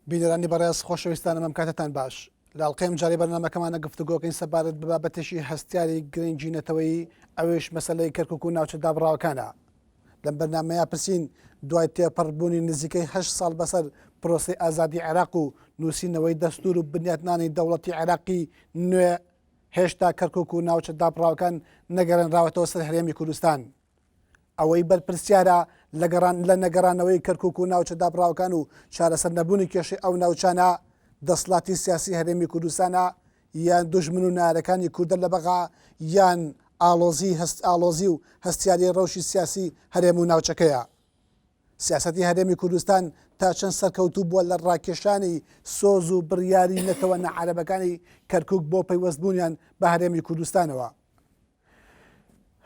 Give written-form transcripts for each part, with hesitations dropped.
بینەرانی بەڕێز خۆشەویستانە مەم کاتتان باش لاڵقەیەم جارێ بەرنامەکەمانە گفتوگۆکەین سەبارەت بە بابەتێکی هەستیاری گرنگی نەتەوەی ئەوێش مەسەلەی کەرکووک و ناوچە دابڕاوەکانە. لەم بەرنامەیە پرسین دوای تێپەڕبوونی نزیکەی 8 ساڵ بەسەر پرۆسی ئازادی عێراق و نووسینەوەی دەستور و بنیاتنانی دەوڵەتی عێراقی نوێ هێشتا کەرکووک و ناوچە دابڕاوەکان نەگەڕێنراوەتەوە سەر هەرێمی کوردستان. ئەوەی بەرپرسیارە لە نەگەڕانەوەی کەرکووک و ناوچە دابڕاوەکان و چارەسەر نەبوونی کێشەی ئەو ناوچانە دەسڵاتی سیاسی هەرێمی کوردستانە یان دوژمن و نارەکانی کوردە لە بەغا یان ئاڵۆزی و هەستیاری ڕەوشی سیاسی هەرێم و ناوچەکەیە. سیاسەتی هەرێمی کوردستان تا چەند سەرکەوتوو بووە لە ڕاکێشانی سۆز و بڕیاری نەتەوە نەعەرەبەکانی کەرکووک بۆ پەیوەستبوونیان بە هەرێمی کوردستانەوە.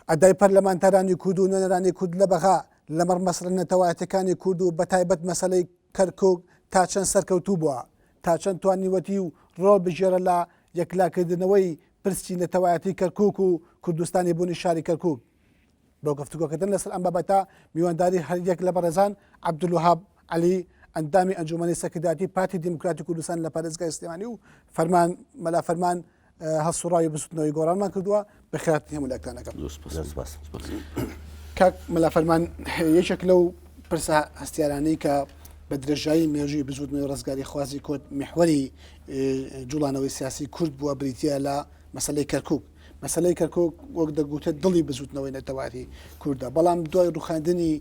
ئەدای پەرلەمانتارانی کورد و نوێنەرانی کورد لە بەغا لەمەڕ مەسەلە نەتەوایەتەکانی کورد و بەتایبەت مەسەلەی کەرکووک تا چەند سەرکەوتوو بووە، تا چەند توانیوەتی و ڕۆڵ بژێرە لە یەکلاکردنەوەی پرسی نەتەوایەتی کەرکووک و کوردستانی بوونی شاری کەرکووک. بۆ گفتوگۆکردن لەسەر ئەم بابەتە میوانداری هەریەک لە بەڕێزان عەبدولوهاب عەلی ئەندامی ئەنجومەنی سەکردایەتی پارتی دیموکراتی کوردستان لە پارێزگای سلێمانی و مەلا فەرمان هەڵسوڕاوی بسوتنەوەی گۆڕانمان کردووە. بەخێرهاتنی هەموو لایەکانەکەم. کاک مەلا فەرمان، یەکێک لەو پرسە هەستیارانەی کە بە درێژایی مێژووی بزوتنەوەی ڕزگاری خوازی کۆت میحوەری جوڵانەوەی سیاسی کورد بووە بریتیە لە مەسەلەی کەرکووک. مەسەلەی کەرکووک وەک دەگوتێت دڵی بزوتنەوەی نەتەوایەتی کووردە، بەڵام دوای ڕوخاندنی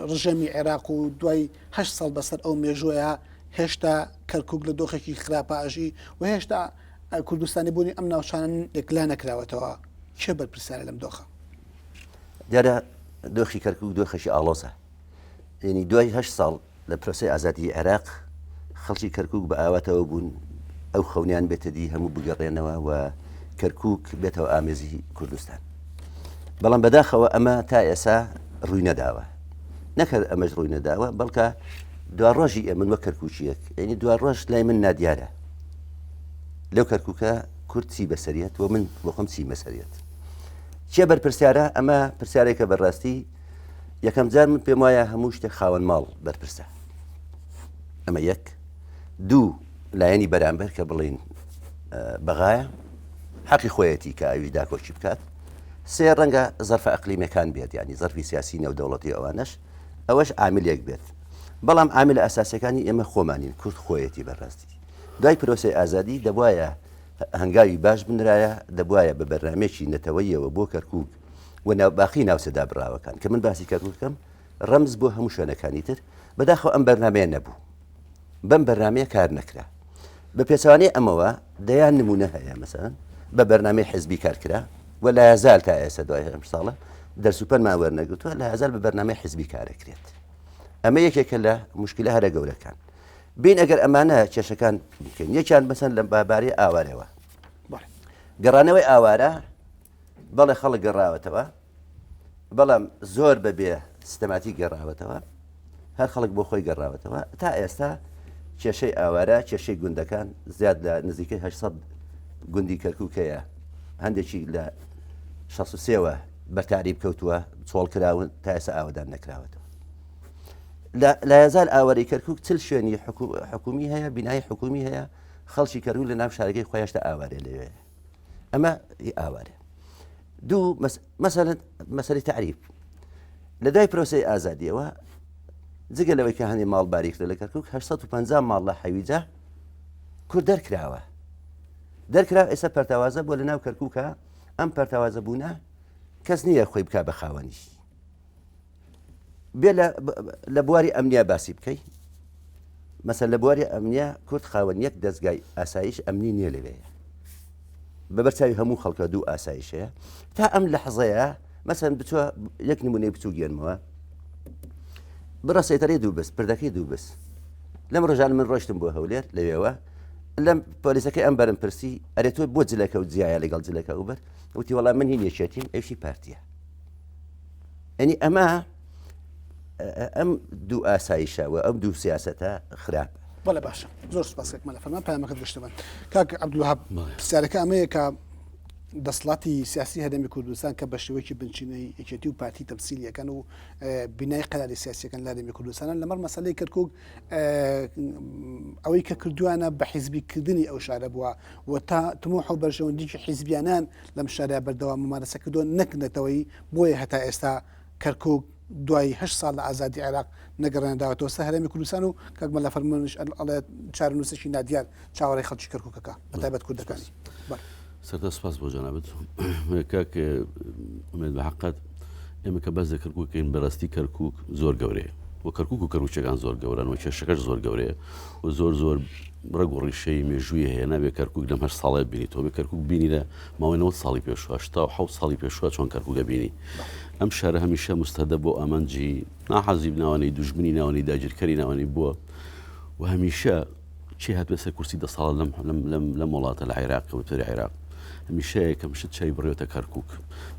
ڕژێمی عێراق و دوای 8 ساڵ بەسەر ئەو مێژوویە هێشتا کەرکووک لە دۆخێکی خراپەژی و هێشتا کوردستانی بوونی ئەم ناوچانن یەکلا نەکراوەتەوە. چێ بەرپرسیارە لەم دۆخە؟ دیارە دۆخی کەرکووک دۆخەشی ئاڵۆزە. یعنی دوای 8 ساڵ لە پرۆسی ئازادی عێراق خەڵکی کەرکووک بە ئاواتەوە بوون ئەو خەونیان بێتە دی هەموو بگەڕێنەوە و کەرکووک بێتەوە ئامێزی کوردستان. بەڵام بەداخەوە ئەمە تا ئێسا ڕووی نەداوە، نەکرد ئەمەش ڕووی نەداوە، بەڵکە دوا ڕۆژی ئەمن وە کەرکووچیەک، یعنی دوا ڕۆژ لای من نادیارە لەو کەرکووکە کورد چی بەسەریەت و من بۆ خۆم چی بەسەریەت. چێ بەرپرسیارە؟ ئەمە پرسیارێکە بەڕاستی یەکەم جار من پێم وایە هەموو شتێک خاوەن ماڵ بەرپرسە. ئەمە یەک. دوو، لایەنی بەرامبەر کە بڵین بەغایە حەقی خۆیەتی کە ئاویش داکۆچی بکات. سێ، ڕەنگە زەرفە ئەقلیمەکان بێت، ینی زەرفی سیاسی نێودەوڵەتی ئەوانەش ئەوەش عاملێک بێت. بەڵام عامل ئاساسیەکانی ئێمە خۆمانین، کورد خۆیەتی بەڕاستی. دوای پرۆسی ئازادی دەبوایە هەنگاوی باش بنرایە، دەبوایە بە بەرنامێکی نەتەوەیەوە بۆ کەرکووک و باقی ناوسەدا بڕاوەکان کە من باسی کەرکووکەم ڕەمز بۆ هەموو شوێنەکانی تر. بەداخەوە ئەم بەرنامەیە نەبوو، بەم بەرنامەیە کار نەکرا. بە پێچەوانەی ئەمەوە دەیان نمونە هەیە، مەسەڵەن بە بەرنامەی حزبی کارکرا و لا یازال تا ئێستا دوای ئەم ساڵە دەرسوپەنمان وەرنەگرتووە لا یازال بە بەرنامەی حزبی کارەکرێت. ئەمە یەکێکە لە مشکلە هەرە گەورەکان. بین ئەگەر ئەمانە کێشەکان بکەین، یەکیان مەسەن لە باباری ئاوارەوە، گەڕانەوەی ئاوارە بەڵێ خەڵک گەڕاوەتەوە، بەڵام زۆر بەبێ سیستەماتی گەڕاوەتەوە، هەر خەڵک بۆ خۆی گەڕاوەتەوە. تا ئێستا کێشەی ئاوارە، کێشەی گوندەکان زیاد لە نزیکەی 800 گوندی کەرکووکەیە، هەندێکی لە 63ەوە بەرتاریب کەوتووە چۆڵکراون، تا ئێستا ئاوادان نەکراوەتەوە. لا یازال ئاوەری کەرکووک چل شوێنی حکومی هەیە، بینایی حکومی هەیە، خەڵکی کەرکووک لە ناو شارەکەی خۆیشتا ئاوارێ لەوێ. ئەمە ئاوارێ. دوو، مەسەلەی تعریف لە دوای پرۆسەی ئازادیەوە جگە لەوەی کە هەندێک ماڵ باریکرا لە کەرکووک 850 ماڵ لە حەویجە کورد دەرکراوە. ئێستا پەرتەوازە بۆ لە ناو کەرکووکە. ئەم پەرتەوازە بوونە کەس نییە خۆی بکا بە خاوەنیش. بێ لە بواری ئەمنیا باسی بکەی، مەسەل لە بواری ئەمنیا کورد خاوەنیەک دەستگای ئاسایش ئەمنی نییە لەوەیە، بەبەرچاوی هەموو خەڵکە دوو ئاسایشەیە. تا ئەم لەحزەیە مەسەن بچوە یەک نمونەی بچوو گێنمەوە، بڕە سەیتەرەی دوو بەس، پردەکەی دوو بەس. لەم ڕۆژان من ڕۆشتم بۆ هەولێر لەوێوە، لەم پۆلیسەکەی ئەم بەرم پرسی ئەرێ تۆ بۆ جلەکە و جیایە لەگەڵ جلەکە وبەر، وتی وەڵام من هین یەکێتیم ئەوشی پارتیە. ئەنی ئەمە ئەم دوو ئاسایشەوە ئەم دوو سیاسەتە خراپە. بەڵێ باشە، زۆر سوپاسێک مەلا فەرمان پایامەکەت گشتەوە. کاک عەبدولوهاب، پرسیارەکە ئەمەیە کە دەسڵاتی سیاسی هەرێمی کوردستان کە بە شێوەیەکی بنچینەی یەکێتی و پارتی تەمسیلیەکەن و بینای قەراری سیاسیەکەن لە هەرێمی کوردستانن لەمەڕ مەسەلەی کەرکووک ئەوەی کە کردووانە بە حیزبیکردنی ئەو شارە بووە و تا تموح و بەرژەوەندیی حیزبیانان لەم شارە بەردەوام ممارەسە کردو نەکردێتەوەی بۆیە هەتا ئێستا کەرکووک دوای 8 ساڵ لە ئازادی عێراق نەگەڕێنەداوەتەوە سە هەرێمی کوردستان و کاک مەلا فەرمانش ئەڵێ چارەنووسێکی نادیار چاوەڕێی خەڵکی کەرکووکەکە بەتایبەت کوردەکانی. سەرتا سپاس بۆ جەنابەت کاک ئومێد بە حەقەت ئێمە کە بەس لە کەرکووکەین بەڕاستی کەرکووک زۆر گەورەیە و کەرکووک و کەروچەکان زۆر گەورن و کێشەکەش زۆر گەورەیە و زۆر ڕێگ و ڕیشەی مێژوویە هەیە نابێت کەرکووک لەم 8 ساڵێ بینیتەوە بێ کەرکووک بینی لە ماوەی 90 ساڵی پێشوە 87 ساڵی پێشوە چۆن کەرکووکە بینی ئەم شارە هەمیشە مستەدە بۆ ئامانجی ناحەزی ناوانەی دوژمنی ناوانەی داگیرکەری ناوانەی بووە و هەمیشە چی هاتوێ سەر کورسی 10 ساڵ لەم وڵاتە لە عێراق کەوتەری عێراق هەمیشە یەکەم شت چای بڕێتە کەرکووک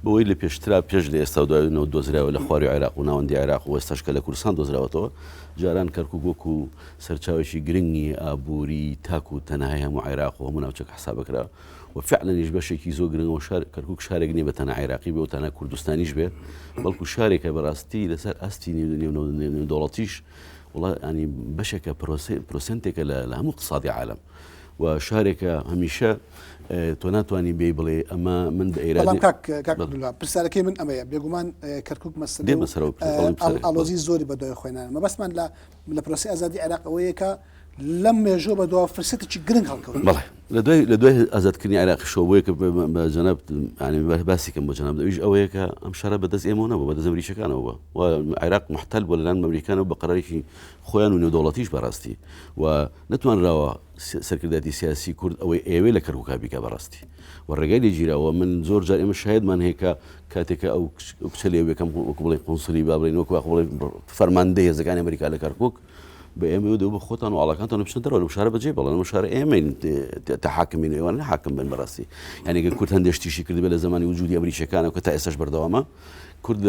بەوەی لە پێشترا پێش لە ئێستا و دوایەوە دۆزراوە لە خواری عێراق و ناوەندی عێراق و ئێستاشکە لە کوردستان دۆزراوەتەوە جاران کەرکووک وەکو سەرچاوێکی گرنگی ئابووری تاک و تەنهای هەموو عێراق و هەموو ناوچەکە حسابەکرا و فعلەنیش بەشێکی زۆر گرنگەوە کەرکووک شارێک نیە بە تەنها عێراقی بێ و تەنها کوردستانیش بێ بەڵکو شارێکە بەڕاستی لەسەر ئەستی نێودەوڵەتیش وڵا ینی بەشێکە پرۆسنتێکە لە هەموو اقتصادی عالم و شارێکە هەمیشە تۆ ناتوانانی بێ بڵێ ئەمە من بە ئێرادی پرسیارەکەی من ئەمەیە بێگومان کەرکووک مەسلێ ئالۆزی زۆری بەدوای خۆینان مەبەستمان لە پرۆسی ئازادی عێراق ئەوەیە کە لەم مێژۆ بەدوا فرسەتێکی گرنگ هەڵکەوت بەڵێ لە دوای ئازادکردنی عێراقیشەوە بۆیە کە بە جەناب باسی کەم بۆ جەناب دەویش ئەوەیە کە ئەم شارە بەدەست ئێمە نەبوو بەدەست ئەمریکەکانەوە و عێراق محتەل بۆ لەلایەن ئەمریکانەوە بە قەرارێکی خۆیان و نێودەوڵەتیش بەڕاستی و نەتوانراوە سەرکرداتی سیاسی کورد ئەوەی ئێوەی لە کەرکووکا بیکە بەڕاستی و ڕێگای لێگیراوە من زۆر جار ئێمە شایدمان هەیە کە کاتێکە ئەو کچە لێ یەکەم وەکو بڵێ قۆنسولی با بڵێن وەکو بڵێ فەرماندەی هێزەکانی ئەمریکا لە کەرکووک بە ئێمە دەو بە خۆتان و ئاڵەکانتان بچنە دەرەوە لەم شارە بەجێ بەڵێن ئەمە شارە ئێمەین تەحاکمین ئێوانە حاکم بن بەڕاستی یعنی کە کورد هەندێک شتیشی کردبێت لە زمانی وجودی ئەمریکەکانە کە تا ئێستاش بەردەوامە کورد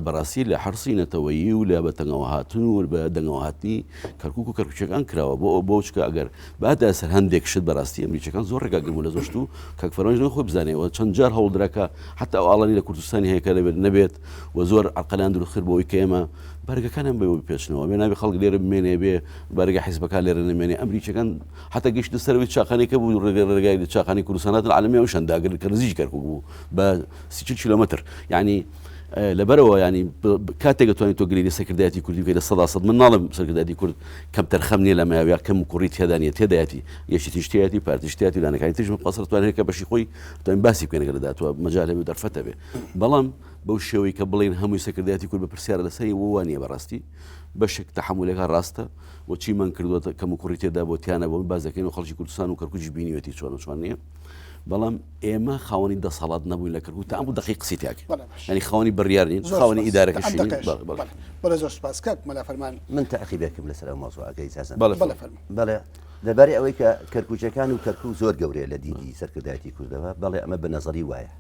بەڕاستی لە حرسینەتەوەیی و لە بەتەنگەوە هاتن و بە دەنگەوە هاتنی کەرکووک و کەرکووچەکان کراوە بۆ چکە ئەگەر بعدا سەر هەندێک شت بەڕاستی ئەمریکەکان زۆر ڕێگاگرم لە زۆشت و کاک فەرمانش خۆی بزانێەوە چەند جار هەوڵدرەکە حتا ئەو ئاڵانی لە کوردستانی هەیە کە لەبێت نەبێت و زۆر عەقەلان دروستکرد بۆەوەی کە ئێمە بەرگەکانم بەوە پێچنەوە بێ نابێ خەڵک لێرە بمێنێ بێ بەرگە حیزبەکان لێرە نمێنێ ئەمریکەکان حتا گەشتە سەرەوەی چاخانێکە بوو ڕێگای چاخانی کوردستانات العالەمی و شەنداگر کە نزیک کەرکووک بوو بە 30 کیلۆمەتر یعنی لەبەرەوە ینی کاتێک دەتوانیت تۆ گرێی سەرکردایەتی کوردی بکەیت 100% من ناڵم سەرکردایەتی کورد کەم تەرخەم نییە لە ماوەیە کەم کوڕی تێدانە تێدایەتی یەکی تیشتیاتی پارتیشتیاتی لانەکانی تژمە قەسەر توانێت کە بەشی خۆی توانین باسی بکەین لەگەڵ داداتوە مەجال هەبێ و دەرفەتە بێ بەڵام بەو شێوەی کە بڵێن هەمووی سەرکردایەتی کورد بە پرسیارە لەسەری وانە بەڕاستی بەشێک تەحملێکە ڕاستە و چی من کردووە کەم و کوڕی تێدا بۆ تیانە بۆ بازەکەین و خەڵکی کوردستان و کەرکووکی بینیوەتی چۆن نییە بەڵام ئێمە خاوەنی دەسەڵات نەبووین لە کەرکووک تا ئەم دقیق قسەی تاکە ینی خاوەنی بڕیار نین خاوەنی ئیدارەکەشین بەڵێ زۆر سپاس کاک مەلا فەرمان من تەعقیبێکم لەسەر ئەو مۆزوعەکە ئیجازە بەڵێ لەبارەی ئەوەی کە کەرکووچەکان و کەرکووک زۆر گەورەیە لە دیدی سەرکردایەتی کوردەوە بەڵێ ئەمە بە نەزەری وایە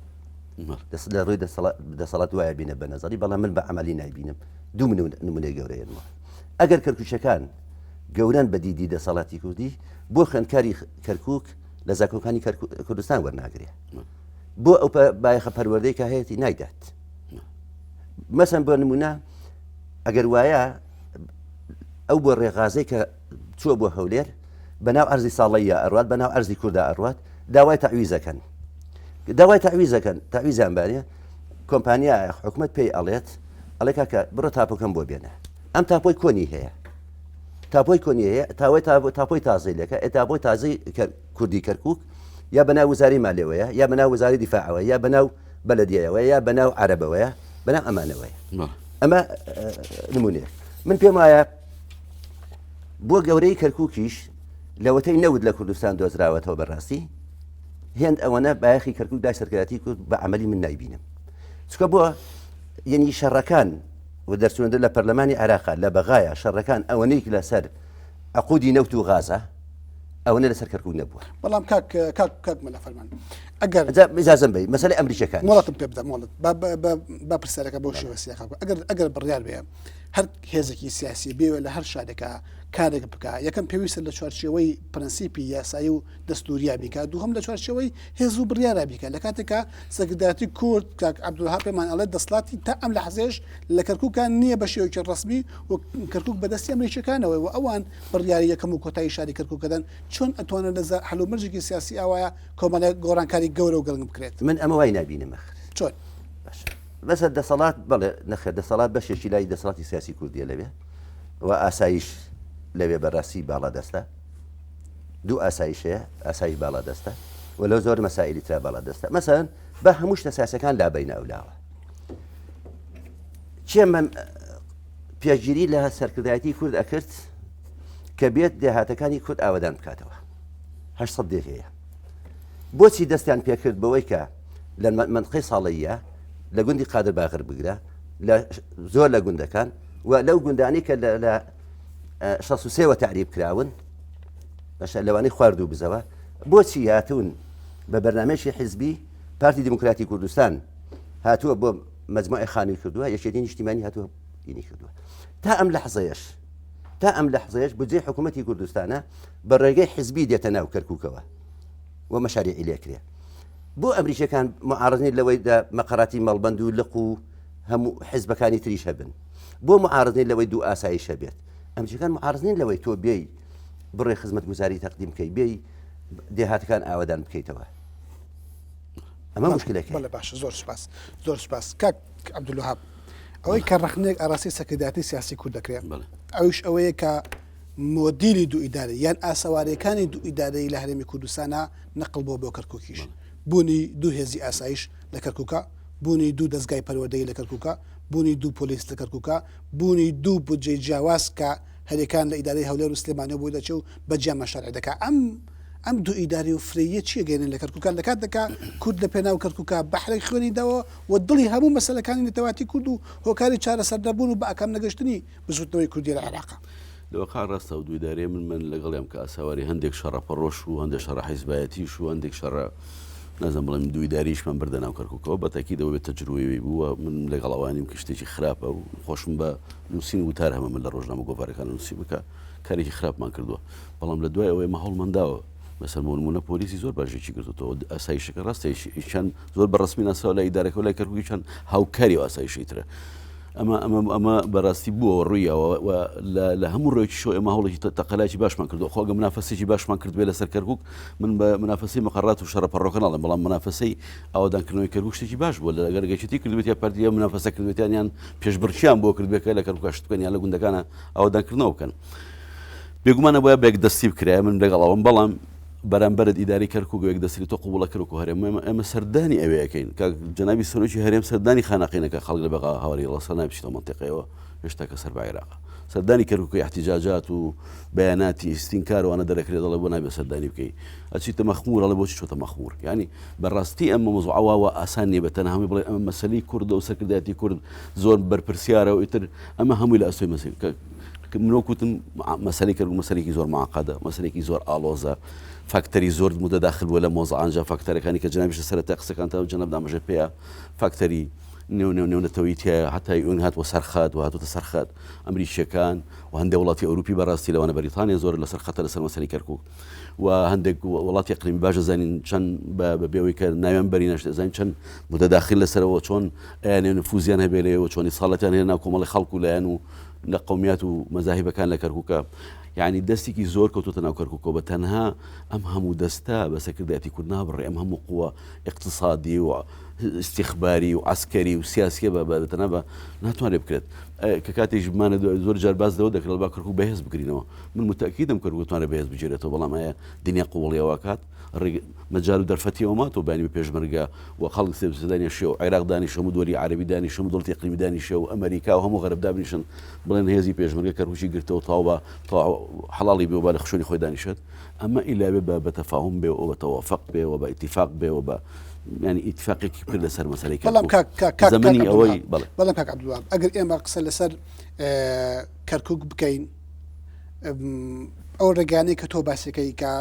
لە ڕووی دەسەڵات وایە بینە بە نەزەری بەڵام من بە عەمەلی نایبینم دوو نمونەی گەورەیەنەوە ئەگەر کەرکووچەکان گەوران بە دیدی دەسەڵاتی کوردی بۆ خوێندکاری کەرکووک لە زاکۆکانی کوردستان وەرناگرێ بۆ ئەو بایەخە پەروەردەی کە هەیەی نایدات مەسەن بۆ نمونە ئەگەر وایە ئەو بۆ ڕێغازەی کە چووە بۆ هەولێر بەناو ئەرزی ساڵەیە ئەڕوات بەناو ئەرزی کووردا ئەڕوات داوای تەعویزەکەن تەعویزیان بانێ کۆمپانیا حکوومەت پێی ئەڵێت ئەڵێ کاکە بڕۆ تاپۆکەم بۆ بێنە ئەم تاپۆی کۆنی هەیە تاپۆی کۆنی هەیە تاپۆی تازەی لەکە تاپۆی تازەی کوردی کەرکووک یا بەناو وزاری مالیەوەیە یا بەناو وزاری دیفاعەوە یا بەناو بەلەدیەوە یا بەناو عەرەبەوەیە بەناو ئەمانەوەیە ئەمە نمونەیە من پێم وایە بۆ گەورەی کەرکووکیش لەوەتەی نەود لە کوردستان دۆزراوەتەوە بەڕاستی هێند ئەوەنە بایەخی کەرکووک دای سەرکردایەتی کورد بە عەمەلی من نایبینم چکە بۆ یعنی شەڕەکان و دەرچوونەدە لە پەرلەمانی عێراق لە بەغایە شەڕەکان ئەوەنەی لەسەر عقودی نەوت و غازە ئەوەنە لەسەر کەرکووک نەبووە بەڵام کاک مەلا فەرمان ئەگەر ئیجازەم بێ مەسەلەی ئەمریکەکان وڵاتم پێ بدە مۆڵەت با پرسیارەکە بۆ شێوە سیاق ئەگەر بڕیار بێ هەر هێزێکی سیاسی بێوە لە هەر شارێکە کارێک بکە یەکەم پێویستە لە چوارچێوەی پرەنسیپی یاسایی و دەستوریە بیکە دووهەم لە چوارچێوەی هێز و بڕیارە بیکە لە کاتێکە سەرکردایەتی کورد کاک عەبدولوهاب پێمان ئەڵێت دەسەڵاتی تا ئەم لەحزەیەش لە کەرکووکان نییە بە شێوەیەکی ڕەسمی و کەرکووک بەدەستی ئەمریکیەکانەوەی و ئەوان بڕیاری یەکەم و کۆتایی شاری کەرکووک دەدەن چۆن ئەتوانن لە هەلومەرجێکی سیاسی ئەوەیە کۆمەڵە گۆڕانکاری گەورە و گەڵنگ بکرێت من ئەمە وای نبینم چۆن بەسە دەسەڵات بەڵێ نەخێر دەسەڵات بەشێکی لای دەسەڵاتی سیاسی کوردیە لەوێ و ئاسایش لەوێ بەڕاستی باڵا دەستە دوو ئاسایشەیە ئاسایی باڵا دەستە و لەو زۆر مەسائلی ترا باڵا دەستە مەسەن بە هەموو شتە سیاسەکان لابەی ناولاوە چێمە پێگیری لە سەرکردایەتی کورد ئەکرد کە بێت دێهاتەکانی کورد ئاوەدان بکاتەوە 800 دێهەیە بۆچی دەستیان پێکرد بەوەی کە لە منطقەی ساڵەیە لە گوندی قادر باغر بگرە زۆر لە گوندەکان و لەو گوندانی کە لە 63 تعریب کراون لەوانەی خوارد و بزەوە بۆچی هاتوون بە بەرنامەیەکی حیزبی پارتی دیموکراتی کوردستان هاتووە بۆ مجموعەی خانی کردووە یەکێتی نیشتیمانی هاتووە دینی کردووە تا ئەم لەحزەیەش بجێ حکوومەتی کوردستانە بە ڕێگەی حیزبی دێتە ناو کەرکووکەوە و مەشاریعی لێکرێ بۆ ئەمریکەکان معارضنی لەوەی مەقەراتی مەڵبەند و لق و هەموو حیزبەکانی تریش هەبن بۆ معارضنی لەوەی دوو ئاسایشە بێت ئەمریکەکان معارضنی لەوەی تۆ بێی بڕێ خزمەت گوزاری تەقدیم بکەی بێی دێهاتەکان ئاوەدان بکەیتەوە ئەمە مشکلەکە بەڵێ باشە زۆر سپاس کاک عەبدولوهاب ئەوەی کە ڕەخنێک ئاراسی سەرکردایەتی سیاسی کورد دەکرێت ئەوش ئەوەیە کە مۆدیلی دوو ئیدارە یان ئاسەوارەکانی دوو ئیدارەی لە هەرێمی کوردستانە نەقل بۆ کەرکووکیش بوونی دوو هێزی ئاسایش لە کەرکووکە بوونی دوو دەستگای پەروەردەیی لە کەرکووکە بوونی دوو پۆلیس لە کەرکووکە بوونی دوو بودجەی جیاواز کە هەرێکان لە ئیدارەی هەولێر و سلێمانیەوە بۆی دەچێت و بەجیان مەشارع دەکا ئەم دوو ئیداری و فرەیە چیە گەێنن لە کەرکووکان لە کات دەکا کورد لە پێناو کەرکووکە بەحرێک خوێنیدەوە و دڵی هەموو مەسەلەکانی نەتەواتی کورد و هۆکاری چارەسەر نەبوون و بە ئەکەم نەگەشتنی بزوتنەوەی کوردی لە عێراقا لەوەقا ڕاستە و دوی دارێ من لەگەڵیان کە ئاساواری هەندێک شەڕە پەڕۆش و هەندێک شەڕە حیزبایەتیش و هەندێک شەڕە نازم بڵێم دوی داریشمان بردە ناو کەرکووکەوە بەتاکی دەوێت تەجروبی بووە من لەگەڵەوانیم کە شتێکی خراپە و خۆشم بە نووسین وتار هەمە من لە ڕۆژنامە گۆڤارەکان نووسی بکە کارێکی خراپمان کردووە بەڵام لە دوای ئەوەی مەهەڵمەنداوە بەسەر نمونە پۆلیسی زۆر باشێکی کردوەوە ئاسایشەکە ڕاستیشان زۆر بەڕسمی ناسەوە لە ئیدارەکە لای کەرکووکیشان هاوکاری و ئاسایشی ترە ئەمە بەڕاستی بووە ڕوویەوە لە هەموو ڕێکی شۆ ئێمە هەوڵێکی تەقەلاکی باشمان کردو خۆگە منافەسێکی باشمان کرد بێ لەسەر کەرکووک من بە منافەسەی مەقەڕات و شەڕە پەڕۆکە ناڵێم بەڵام منافەسەی ئاوادانکردنەوەی کەرکووک شتێکی باش بووە لە گەرگەشتی کردوێت یا پارتیە منافەسە کردوێتیان پێشبڕکیان بۆ کردبێکە لە کەرکووک شتکەنیان لە گوندەکانە ئاوادانکردنەوە بکەن بێگومانە بۆیە بێک دەستی بکرایە من لەگەڵەوەم بەڵام بەرامبەرت ئیداری کەرکووک و یەکدەستی تۆ قوبوڵە کەرکووک و هەرێم ئێمە سەردانی ئەوەیەکەین کە جەنابی سەرۆکی هەرێم سەردانی خانەقینەکە خەڵک لە بەغا هاواری ڕەسە نابچێتەوە مەنتیقەیەوە هێشتا کە سەر بە عێراقە سەردانی کەرکووکی احتیجاجات و بەیاناتی ئیستینکارەوانە دەرەکرێت دەڵێ بۆ نابێت سەردانی بکەی ئەچیتە مەخموور ئەڵێ بۆچی چۆتە مەخموور یعنی بەڕاستی ئەمە مۆزوعەوە ئاسان نیە بەتەنها هەمووی بڵێ ئەمە مەسەلەی کورد و سەرکردایەتی کورد زۆر بەرپرسیارە و ئیتر ئەمە هەمووی لە ئەستۆی مەسەل منۆکوتم مەسەلەی کەرکووک مەسەلێکی زۆر معقەدە مەسەلێکی زۆر ئالۆزە فاکتەری زۆر مدەداخل بووە لە مۆزەعانجا فاکتەرەکانی کە جەنابیش سەرەتا قسەکان تا جەناب دامەژە پێەیە فاکتەری نێونەتەوەیتیە هەتای ئەوین هاتووە سەرخات و هاتووتە سەرخات ئەمریکیەکان و هەندێک وڵاتی ئەوروپی بەڕاستی لەوانە بەریتانیا زۆر لەسەر خەتە لەسەر مەسەلەی کەرکووک و هەندێک وڵاتی ئەقلیمی باشە زانین چەند بەبێەوەی کە ناویان بەری نەشت زانین چەند مدەداخل لەسەرەوە چۆن ئەیانێ نفوزیان هەبێ لێەوە چۆنی ساڵەتیان هێنا ناو کۆمەڵی خەڵک و لایەن و لە قەومیات و مەزاهیبەکان لە کەرکووکە یعنی دەستێکی زۆر کەوتوتە ناو کەرکووکەوە بە تەنها ئەم هەموو دەستە بە سەرکردایەتی کورد نابڕێ ئەم هەموو قووە اقتصادی و استیخباری و عسکەری و سیاسیە بەتەنە بە ناتوانێت بکرێت کە کاتێک ژمانە زۆر جار باز دەوە دەکرێت با کەرکووک بەهێز بگرینەوە من متەکیدم کەرکووک توانێت بەهێز بگیرێتەوە بەڵام ئایا دنیا قوڵیەوە کات مەجال و دەرفەتیەوە ماتەوە بانی بە پێشمەرگە و خەڵک سێدانی شێ و عێراق دانیشە و دووەری عەربی دانیشە و دڵتی ئیقلیمی دانیشە و ئەمریکا و هەموو غەرب دابنیشن بڵێن هێزی پێشمەرگە کەرکووکی گرتەوە تاو حەڵاڵی بێ و با لە خشوێنی خۆی دانیشێت ئەمە ئیلا بێ بە تەفاهم بێ و بە تەوافق بێ و بە ئیتیفاق بێ و بە ینی ئیتفاقێکی کرد لەسەر مەسەلەی زەمەنی ئەوەی بەڵام کاک عەبدولوهاب ئەگەر ئێمە قسە لەسەر کەرکووک بکەین ئەو ڕێگانەی کە تۆ باسەکەی کە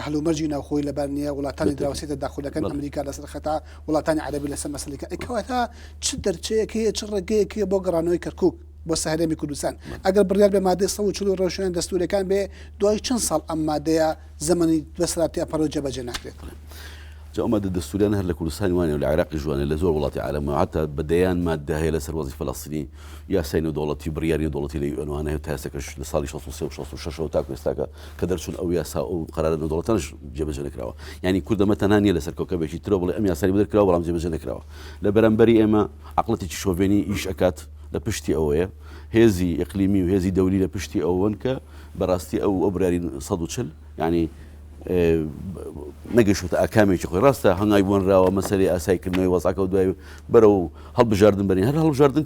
هەلومەرجی ناوخۆی لەبەر نییە وڵاتانی دراوسێتە داخولەکان ئەمریکا لەسەر خەتا وڵاتانی عەرەبی لەسەر مەسەلەکە ئەوەتا چ دەرچەیەکەیە چ ڕێگەیەکەیە بۆ گەڕانەوەی کەرکووک بۆ سەهرێمی کوردستان ئەگەر بڕیار بێ مادەی 140 ڕۆژێن دەستورەکان بێ دوای چەند ساڵ ئەم مادەیە زەمەنی بەسەراتی ئەپەڕۆ جێبەجێ ناکرێت جا مادة دستوريان هر لكردستان واني والعراق جواني لزور ولاتي عالم حتى بديان مادة هي لسر وظيفة فلسطيني يا سين دولتي برياري دولتي لي وانا تاسكش لصالي شخص وشخص وتاكو استاكا كدرشون او ياسا او قرار انه دولتنش جبجه نكراوا يعني كل ما تناني لسر كوكب شي تروبل ام ياسا بدر كراوا ولا جبجه نكراوا لبرامبري اما عقلتي شوفيني ايش اكات لبشتي اويه هذه اقليمي وهذه دولي لبشتي اوونك براستي او ابراري صدوشل يعني نەگەشت ئاکامێکی خۆی ڕاستە هەنگای بوونراوە مەسەری ئاسایکردنەوەی وەزعەکە و دوای بەرەو هەڵبژاردن بەرین هەر هەڵبژاردن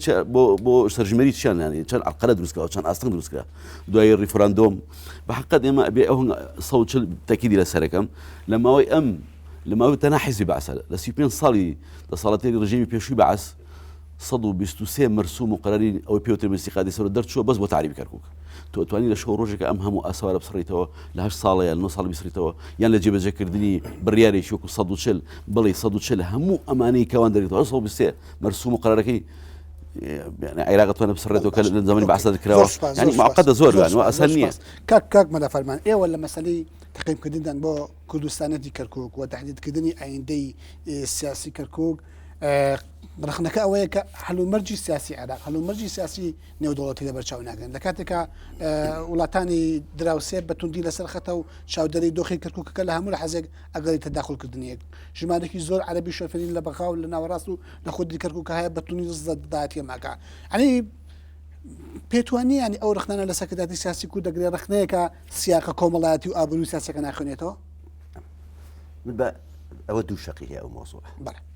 بۆ سەرژمەری چیانانی چەند عقلە دروستکەوە چەند ئاستن دروستکرا دوای ڕیفراندۆم بە حقیقەت ئێمە بێ ئەو 140 تەکیدی لەسەرەکەم لە ماوەی لە ماوەی تەنها حیزبی بەعسە لە 35 ساڵی دەسەڵاتێری ڕژیمی پێشووی بەعس 123 مرسوم و قەراری ئەوەی پێوتر استیقادی سەر دەرچووە بەس بۆ تعریبی کەرکووک تۆ توانی لە شەو ڕۆژێکە ئەم هەموو ئاسوارە بسڕیتەوە لە 8 ساڵە یان 9 ساڵ بسڕیتەوە یان لە جێبەجێکردنی بڕیارێکی وەکو 140 بڵێ 140 هەموو ئەمانەی کەوان دەرێتەوە 123 مرسوم و قەرارەکەی عێراق توانە بسڕێتەوە کە لە زمانی بەعسە دەکراوە ینی معقەدە زۆر و ئاسان نییە کاک مەلا فەرمان ئێوە لە مەسەلەی تەقییمکردن بۆ کوردستانەتی کەرکووک و تحدیدکردنی ئایندەی سیاسی کەرکووک ڕخنەکە ئەوەیە کە هەلومەرجی سیاسی عێراق هەلومەرجی سیاسی نێودوڵەتی لەبەرچاو ناگەن لە کاتێکە وڵاتانی دراوسێ بەتوندی لەسەر خەتە و چاودەری دۆخی کەرکووکەکە لە هەموو لە حەزێک ئەگەری تەداخولکردنیەک ژمارەی زۆر عەربی شۆفێرین لە بەخاو لە ناوەڕاست و لە خودی کەرکووکە هەیە بەتوندی دەداەتی ماکە ئەنی پێتوانی ینی ئەو ڕخنانە لە سەکرداتی سیاسی کورد دەگرێت ڕخنەیەکە سیاقە کۆمەڵایەتی و ئابرووی سیاسەکە ناخوێنێتەوە ئەوە دوو شەقی هەیە ئەو مۆزوع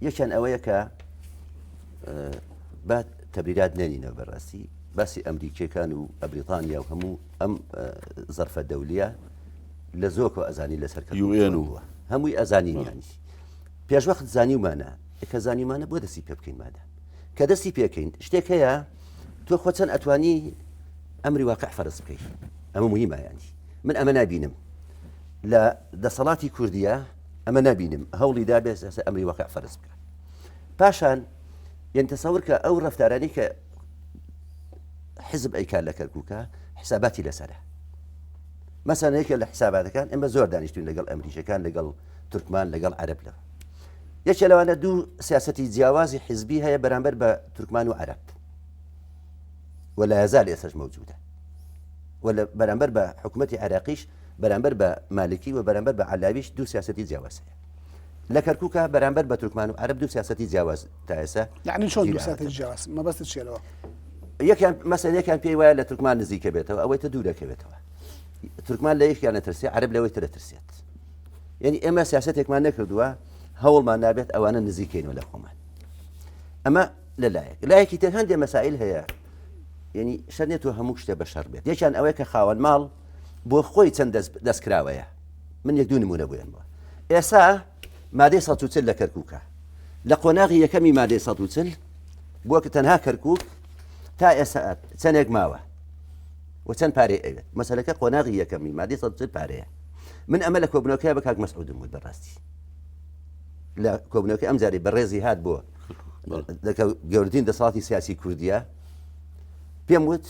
یەکیان ئەوەیە کە با تەبریرات نێنینەوە بەڕاستی باسی ئەمریکیەکان و بریتانیا و هەموو ئەم زەرفە دەولیە لە زۆرەوە ئەزانی لەسەر هەمووی ئەزانینیانی پێشوەخت زانیومانە کە زانیمانە بۆ دەستی پێ بکەین مادە کە دەستی پێکەین شتێک هەیە تۆ خۆ چەند ئەتوانی ئەمری واقع فەرز بکەیت ئەمە مهمایانی من ئەمە نبینم لە دەسەڵاتی کوردیە ئەمە نبینم هەوڵی دابێت ئەمری واقع فەرز بکە پاشان یعنی تەسەور کە ئەو ڕەفتارانی کە حزب ئەیکار لە کەرکووکە حساباتی لەسەرە مەسەڵەن یەکێک لە حساباتەکان ئێمە زۆر دانیشتوین لەگەڵ ئەمریکیەکان لەگەڵ تورکمان لەگەڵ عەرەب لەوە یەکێ لەوانە دوو سیاسەتی جیاوازی حزبی هەیە بەرامبەر بە تورکمان و عەرەب ولا يزال ئێسش مەوجودە ولا بەرامبەر بە حکوومەتی عێراقیش بەرامبەر بە مالکی و بەرامبەر بە عەلاویش دوو سیاسەتی جیاواز هەیە لە کەرکووکە بەرامبەر بە تورکمان و عەرەب دوو سیاسەتی جیاواز تا ئێستا یعنی چۆن دوو سیاسەتی جیاواز مەبەستت چیەوە یەکیان مەسەلەن یەکیان پێی وایە لە تورکمان نزیکە بێتەوە ئەوەی تە دوو دەکەوێتەوە تورکمان لە یەکیان نەترسێت عەرەب لەوەی تر دەترسێت یعنی ئێمە سیاسەتێکمان نەکردووە هەوڵمان نابێت ئەوانە نزیکەینەوە لە خۆمان ئەمە لەلایەک لایەکی تر هەندێک مەسائل هەیە یعنی شەر نێتوە هەموو شتێ بەشەر بێت یەکیان ئەوەیە کە خاوەن ماڵ بۆ خۆی چەند دەستکراوەیە من یەک دوو نمونە بۆیانەوە ئێستا مادەی 140 لە کەرکووکە لە قۆناغی یەکەمی مادەی 140 بووە کە تەنها کەرکووک تا ئێستا چەندێک ماوە و چەند پارەی ئەوێت مەسەلەکە قۆناغی یەکەمی مادەی 140 پارەیە من ئەمە لە کۆبنەوەکەی بە کاک مەسعودم بود بەڕاستی لە کۆبنەوەکەی ئەم جارێ بەڕێزی هات بۆ گەورەترین دەسەڵاتی سیاسی کوردیە پێم وت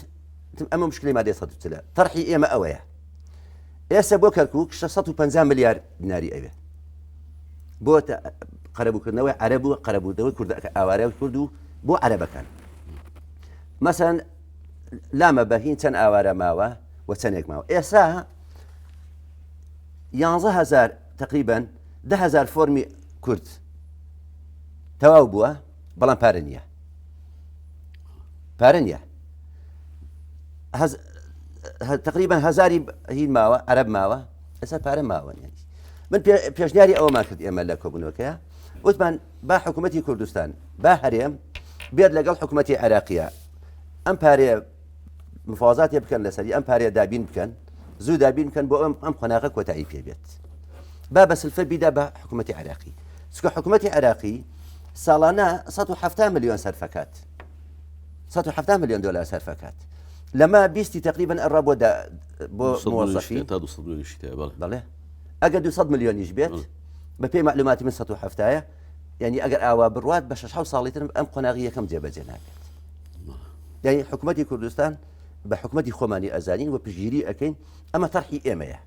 ئەمە مشکلی مادەی 140 تەرحی ئێمە ئەوەیە ئێستا بۆ کەرکووک 650 ملیار دیناری ئەوێت بۆ قەرەبووکردنەوەی عەرەب و قەرەبوودنەوەی کوردەکە ئاوارەی کورد و بۆ عەرەبەکان مەسەڵەن لامە بەهین چەند ئاوارە ماوە و چەندێک ماوە ئێستا 11000 تقریبا 10000 فۆرمی کورد تەواو بووە بەڵام پارە نییە پارە نییە تقریبا 1000 هین ماوە عەرەب ماوە ئێستا پارە ماوە من پێشنیاری ئەوەمان کرد ئێمە لە کۆبوونەوەکەیە وتمان با حکوومەتی کوردستان با هەرێم بێت لەگەڵ حکوومەتی عێراقیە ئەم پارەیە مفاوەزاتی بکەن لەسەری ئەم پارەیە دابین بکەن زوو دابین بکەن بۆ ئەم قۆناغە کۆتایی پێ بێت با بە سلفە بیدا بە حکوومەتی عێراقی چکە حکوومەتی عێراقی ساڵانە 170 ملیۆن سەرفەکات 170 ملیۆن دلار سەرفەکات لەما بیستی تقریبا ئەڕا بۆ مۆزەفی بەڵێ ئەگەر 200 ملیۆنیش بێت بە پێی معلوماتی من 170 یعنی ئەگەر ئاوا بڕوات بە 6 ساڵی تر ئەم قۆناغی یەکەم جێبەجێ نابێت يعني حكومەتی کوردستان بە حکومەتی خۆمانی ئەزانین و پشگیری ئەەکەین ئەمە تەرحی ئێمەیە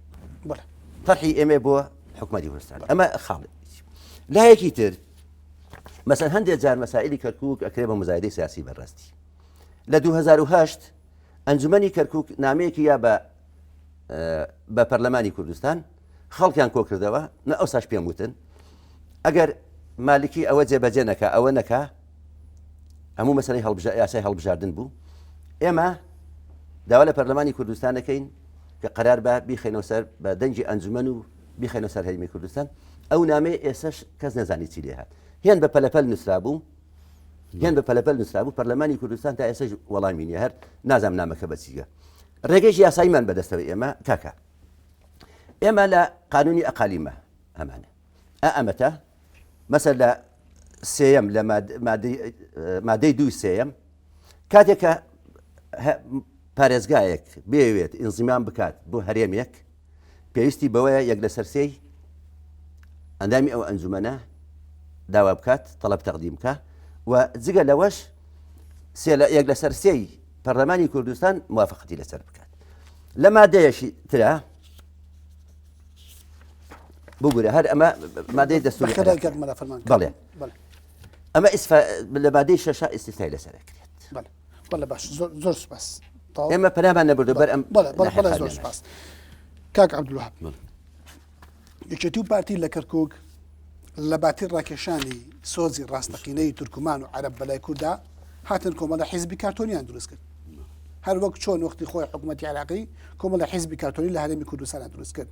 تەرحی ئێمە بۆ حکومەتی کوردستان ئەمە خاڵ لایەکی تر مەسەن هەندێک جار مەسائلی کەرکووک ئەکرێ بە مزایدەی سیاسی بەڕاستی لە 2008 ئەنجومەنی کەرکووک نامەیەکی یا بە پەرلەمانی کوردستان خەڵکیان کۆ کردەوە نە ئەو ساش پێم وتن ئەگەر مالکی ئەوە جێبەجێ نەکە ئەوە نەکە هەموو مەسەلەی یاسای هەڵبژاردن بوو ئێمە داوا لە پەرلەمانی کوردستان دەکەین کە قەرار بە بیخەینەوە سەر بە دەنگی ئەنجومەن و بیخەینەوە سەر هەرێمی کوردستان ئەو نامەیە ئێسش کەس نەزانی چی لێ هات هێن بە پەلەپەل نووسرابوو پەرلەمانی کوردستان تا ئێسش وەڵامی نیە هەر نازام نامەکە بەچیگە ڕێگەی یاساییمان بەدەستەوە ئێمە کاکە ئێمە لە قانونی ئەقالیمە ئەمانە ئەمەتە مەسەر لە سێەم لە مادەی دوو سێەم کاتێکە پارێزگایەک بێوێت ئینزیمان بکات بۆ هەرێمێک پێویستی بەوەیە یەک لە سەرسەی ئەندامی ئەو ئەنجومەنە داوا بکات تەڵەب تەقدیم بکە و جگە لەوەش یەک لە سەرسەی پەرلەمانی کوردستان موافقەتی لەسەر بکات لە مادەیەشی ترە بگورە هەر ئەمە مادەی دەستوری بەڵێ ئەمە لە مادەی شەشە ئیستیفای لەسەر کرێت بەڵێ باش زۆر سوپاس ئێمە پەنامان نەبردو بەر ئەم بەڵێ زۆر سوپاس کاک عەبدولوهاب یەکێتی و پارتی لە کەرکووک لە باتی ڕاکێشانی سۆزی ڕاستەقینەی تورکمان و عەرەب بەلای کووردا هاتن کۆمەڵە حیزبی کارتۆنیان دروست کرد هەر وەک چۆن وەختی خۆی حکوومەتی عێراقی کۆمەڵە حیزبی کارتۆنی لە هەرێمی کوردستان دروست کرد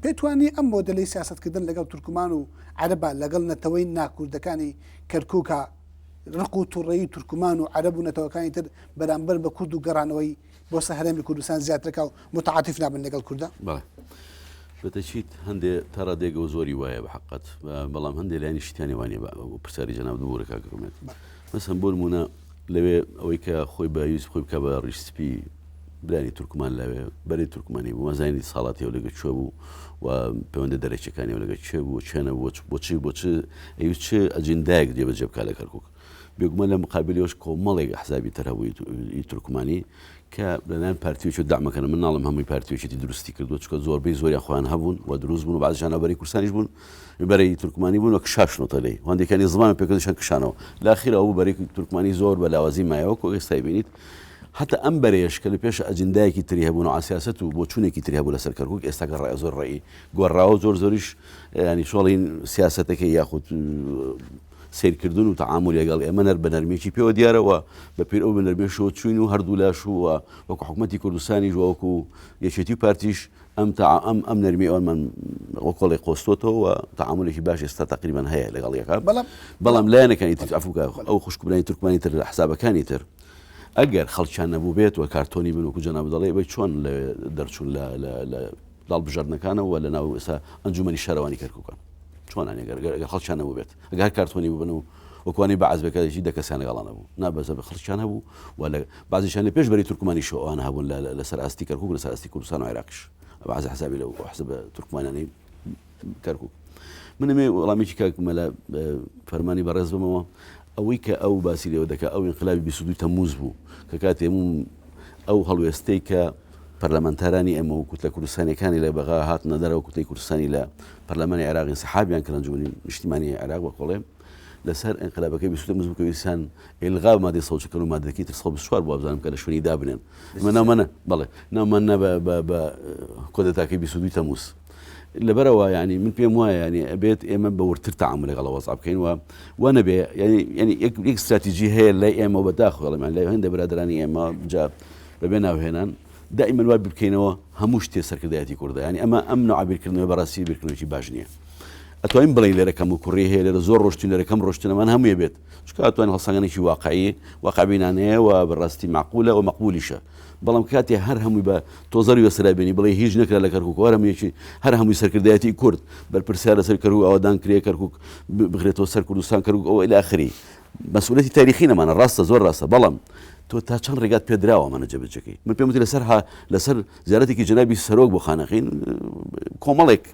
پێتوانی ئەم مۆدەلەی سیاسەتکردن لەگەڵ تورکمان و عەرەبە لەگەڵ نەتەوەی ناکوردەکانی کەرکووکە ڕق و تووڕەیی تورکمان و عەرەب و نەتەوەکانی تر بەرامبەر بە کورد و گەڕانەوەی بۆ سەر هەرێمی کوردستان زیاترەکە و متعاتیف نابن لەگەڵ کووردە بەتەچیت هەندێ تا ڕادێگە و زۆری وایە بە حقت بەڵام هەندێک لایانی شتیانی وانێ پرسیاری جەناب دووبارە کاکڕمێت مەسەن بۆ نمونە لەوێ ئەوەی کە خۆی بە یوسف خۆی بکە بە ڕیشسپی برانی تورکمان لەوێ بەری تورکمانی بوو مەزانی ساڵاتی ئەو لەگە چوە بوو و پەیوەندە دەرەکیەکانی ئەو لەگە چێ بوو چێنە بۆچی ئەوی چ ئەجندایەک جێبەجێ بکات لە کەرکووک بێگومان لە مقابلەوەش کۆمەڵێک ئەحزابی تەرهەبووی تورکمانی کە لەلایەن پارتیوێکی داعمەکەن من ناڵم هەمووی پارتیوێکی دروستی کردووە چکە زۆربەی زۆریان خۆیان هەبوون و دروست بوون و بەعضیان بەری کوردستانیش بوون بەرەی تورکمانی بوون و کشاشنەوە لێی هەندێکانی زمان پێکردشان کشانەوە لاخیرەوە بوو بەرەی تورکمانی زۆر بە لاوازی مایەوە کۆ ئێستا بینیت حتى ئەم بەرەیەش کە لە پێش ئەجندایەکی تری هەبوون و عسیاست و بۆ چوونێکی تری هەبوو لەسەر کەرکووک ئێستا کە ڕای زۆر ڕێی گۆڕاوە زۆر زۆریش ینی شۆڵین سیاسەتەکەی یاخود سیرکردن و تعامل لەگەڵ ئێمە نەر بە نەرمێکی پێوە دیارەوە بە پێر ئەو بە نەرمێشەوە چوین و هەردوو لاش و وەکو حکوومەتی کوردستانی وەکو یەکێتی و پارتیش ئەم نەرمی ئەومان وەکۆڵی قۆستۆتەوە و تعاملێکی باش ئێستا تقریبان هەیە لەگەڵ یەکان بەڵام لایەنەکانی تر ئەفوکە ئەو خوشکبرانی تورکمانی تر حسابەکانی تر ئەگەر خەڵکیان نەبوو بێت و کارتۆنی بن وەکو جەناب دەڵێ بە چۆن دەرچوون لە داڵبژاردنەکانەوە لە ناو ئێستا ئەنجومەنی شارەوانی کەرکووکان چۆنان ئەگەر خەڵکیان نەبوو بێت ئەگەر کارتۆنی ببن و وەکوانی بە عەزبەکەی دەکەسیان لەگەڵان نەبوو نابەزە بە خەڵکیان هەبوو و لە بازیشان لە پێشبەری تورکمانی شەوانە هەبوون لەسەر ئاستی کەرکووک لەسەر ئاستی کوردستان و عێراقیش بەعزە حسابی لەو حسب تورکمانیانەی کەرکووک منەمێ وەڵامێکی کاکمە لە فەرمانی بەڕێز بمەوە ئەوەی کە ئەو باسی لێوە دەکات ئەو ئینقلابی 22 تەمووز بوو کە کاتێ ئەو هەڵوێستەی کە پەرلەمانتارانی ئێمە و کوتلە کوردستانیەکانی لە بەغا هاتنە دەرەوە کوتلەی کوردستانی لە پەرلەمانی عێراقی سەحابیان کە ئەنجومەنی نیشتیمانی عێراق وەکۆڵێ لەسەر ئینقلابەکەی 22 تەمووز بوو کە ویسان ئێلغا مادەی سەوچەکەن و مادەکەی 324 بوو بزانم کە لە شوێنی دابنێن نامەنە بەڵێ نامەنە بە کۆدەتاکەی 22 تەمووز لەبەرەوە ینی من پێم وایە ینی ئەبێت ئێمە بەورتر تعامل لەگەڵ وەزع بکەین و نەبێ ینی یەک استراتیژی هەیە لای ئێمە بەداخۆڵەمان لای هەندێک برادرانی ئێمە جا بەبێ ناوهێنان دائما وای بکەینەوە هەموو شتێ سەرکردایەتی کوردە ینی ئەم نوع بیرکردنەوە بەڕاستی بیرکردنەوەکی باش نییە ئەتوانین بڵین لێرە کەم و کوڕی هەیە لێرە زۆر ڕۆشتین لێرە کەم ڕۆشتنەمان هەموویە بێت چکە ئەتوانین هەڵسەنگانێکی واقعبینانەیە و بەڕاستی معقولە و مەقبولیشە بەڵام کاتێ هەر هەمووی بە تۆزەری وەسرابێنی بڵێ هیچ نەکرا لە کەرکووک وەرەمەیەکی هەر هەمووی سەرکردایەتی کورد بەرپرسیار لەسەر کەرکووک ئەوەدان کرێ کەرکووک بغرێتەوە سەر کوردستان کەرکووک ئەوە ئیلی ئاخری مەسئولیەتی تاریخی نەمانە ڕاستە زۆر ڕاستە بەڵام تۆ تا چەند ڕێگات پێدراوەمانە جێبەجێکەی من پێم وتی لەسەر زیارەتێکی جەنابی سەرۆک بۆ خانەقین کۆمەڵێک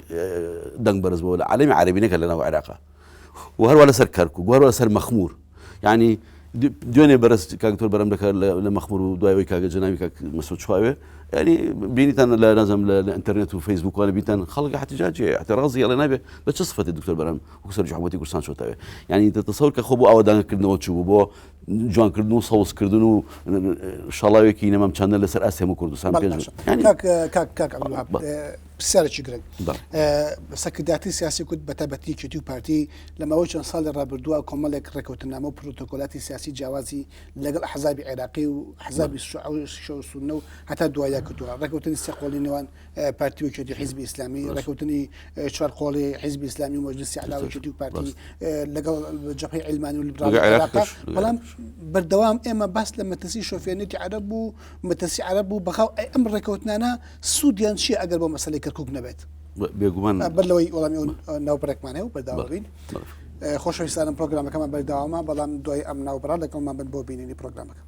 دەنگ بەرز بووە لە عالەمی عەرەبی نەکە لە ناو عێراقا و هەروە لەسەر کەرکووک و هەروە لەسەر مەخمور یعنی دوێنێ بەرز کاکتۆر بەرەم دەکات لە مەخمور و دوایەوەی کاگە جەناوی کاک مەسعود چواوێ ینی بینیتان لە نازم لە ئینتەرنێت و فەیسبوک وانە بیتان خەڵک احتجاجی اعتراضی ئەڵێ نابێ بە چه سفەتی دکتۆر بەرەم وەکو سەرۆکی حکوومەتی کوردستان چۆتەوێ ینی دەتەسەوەر کە خۆ بۆ ئاوادانکردنەوە چوو بۆ جوانکردن و سەوزکردن و شەڵاوێکی نەمام چەندە لەسەر ئاسیا و کوردستان کاک پرسیارێکی گرنگ سەکرداتی سیاسی کورد بە تایبەتی کێتی و پارتی لەماوەی چەند ساڵی ڕابردووە کۆمەڵێک ڕێکەوتنامە و پرۆتۆکۆلاتی سیاسی جیاوازی لەگەڵ حەزابی عێراقی و حەزابی شەوسونە و هەتا دوایە کردووە ڕێکەوتنی سێ قۆڵی نێوان پارتی و کێتی حیزبی ئیسلامی ڕێکەوتنی چوار قۆڵی حیزبی ئیسلامی و مەجلیسی عەلا و کێتی و پارتی لەگەڵ جەبهەی عیلمانی و لیبرالی عێراق بەڵام بەردەوام ئێمە باس لە مەترسی شۆفێنێتی عەرەب و مەترسی عەرەب و بەخاو ئەم ڕێکەوتنانە سوودیان چیە ئەگەر بۆ مەسەلەی کەرکووک نەبێت بێگومان بەر لەوەی وەڵامی ناوبەرێکمان هەیە و بەرداوا بین خۆشەویستانم پرۆگرامەکەمان بەرداوامە بەڵام دوای ئەم ناوبڕا لەگەڵمان بن بۆ بینینی پرۆگرامەکە